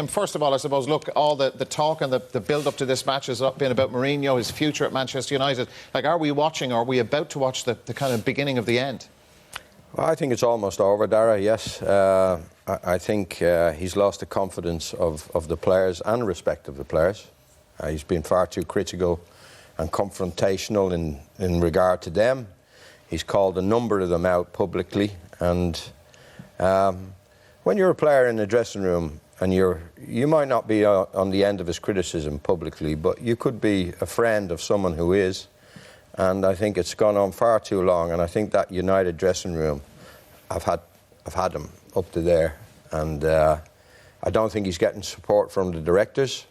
Damien, first of all, I suppose, look, all the talk and the build-up to this match has been about Mourinho, his future at Manchester United. Like, are we watching, or are we about to watch the kind of beginning of the end? Well, I think it's almost over, Dara, yes. I think he's lost the confidence of the players and respect of the players. He's been far too critical and confrontational in regard to them. He's called a number of them out publicly, and when you're a player in the dressing room and you might not be on the end of his criticism publicly, but you could be a friend of someone who is, and I think it's gone on far too long. And I think that United dressing room, I've had him up to there, and I don't think he's getting support from the directors.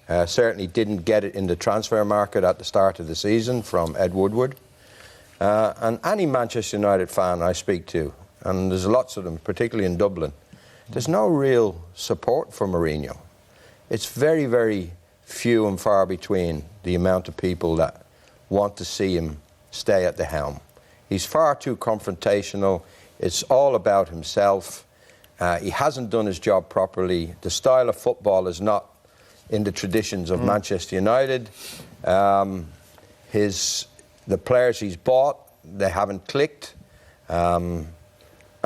Certainly didn't get it in the transfer market at the start of the season from Ed Woodward. And any Manchester United fan I speak to, and there's lots of them, particularly in Dublin, there's no real support for Mourinho. It's very, very few and far between the amount of people that want to see him stay at the helm. He's far too confrontational. It's all about himself. He hasn't done his job properly. The style of football is not in the traditions of Manchester United. The players he's bought, they haven't clicked.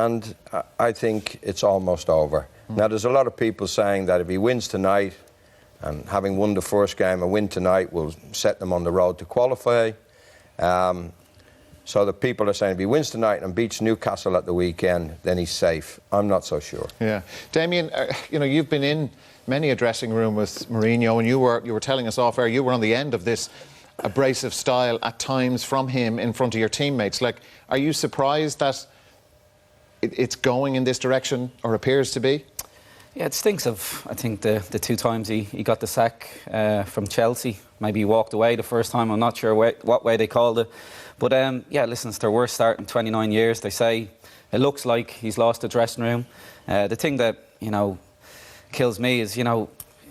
And I think it's almost over. Now, there's a lot of people saying that if he wins tonight, and having won the first game, a win tonight will set them on the road to qualify. So the people are saying if he wins tonight and beats Newcastle at the weekend, then he's safe. I'm not so sure. Yeah. Damien, you know, you've been in many a dressing room with Mourinho, and you were telling us off air, you were on the end of this abrasive style at times from him in front of your teammates. Like, are you surprised that it's going in this direction, or appears to be? Yeah, it stinks of, I think, the two times he got the sack from Chelsea. Maybe he walked away the first time, I'm not sure what way they called it. But yeah, listen, it's their worst start in 29 years. They say it looks like he's lost the dressing room. The thing that, you know, kills me is, you know,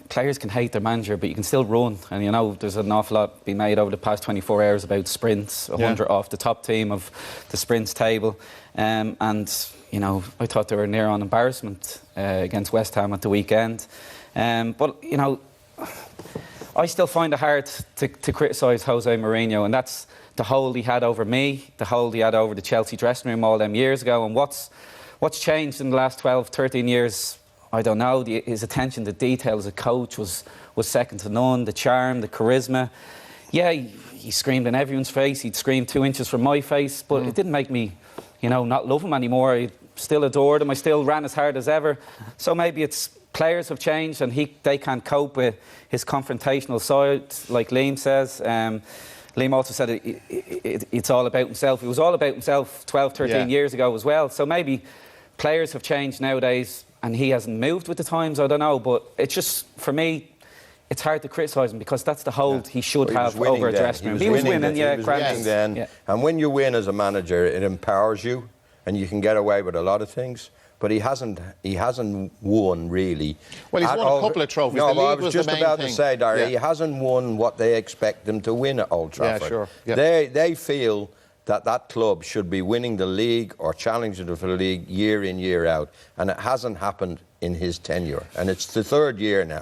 players can hate their manager, but you can still run. And, you know, there's an awful lot been made over the past 24 hours about sprints, 100 off the top team of the sprints table. And, you know, I thought they were near on embarrassment against West Ham at the weekend. But, you know, I still find it hard to criticise Jose Mourinho, and that's the hold he had over me, the hold he had over the Chelsea dressing room all them years ago. And what's changed in the last 12, 13 years? I don't know. His attention to detail as a coach was second to none. The charm, the charisma. Yeah, he screamed in everyone's face. He'd scream 2 inches from my face, but it didn't make me, you know, not love him anymore. I still adored him. I still ran as hard as ever. So maybe it's players have changed and they can't cope with his confrontational side, like Liam says. Liam also said it's all about himself. It was all about himself 12, 13 years ago as well. So maybe players have changed nowadays and he hasn't moved with the times, I don't know. But it's just, for me, it's hard to criticise him because that's the hold he should have over a dressing room. He was winning, then. And when you win as a manager, it empowers you and you can get away with a lot of things. But he hasn't won, really. Well, he's won a couple of trophies. No, the league I was just about to say, Darry, he hasn't won what they expect him to win at Old Trafford. Yeah, sure. Yep. They feel that club should be winning the league or challenging for the league year in, year out. And it hasn't happened in his tenure. And it's the third year now.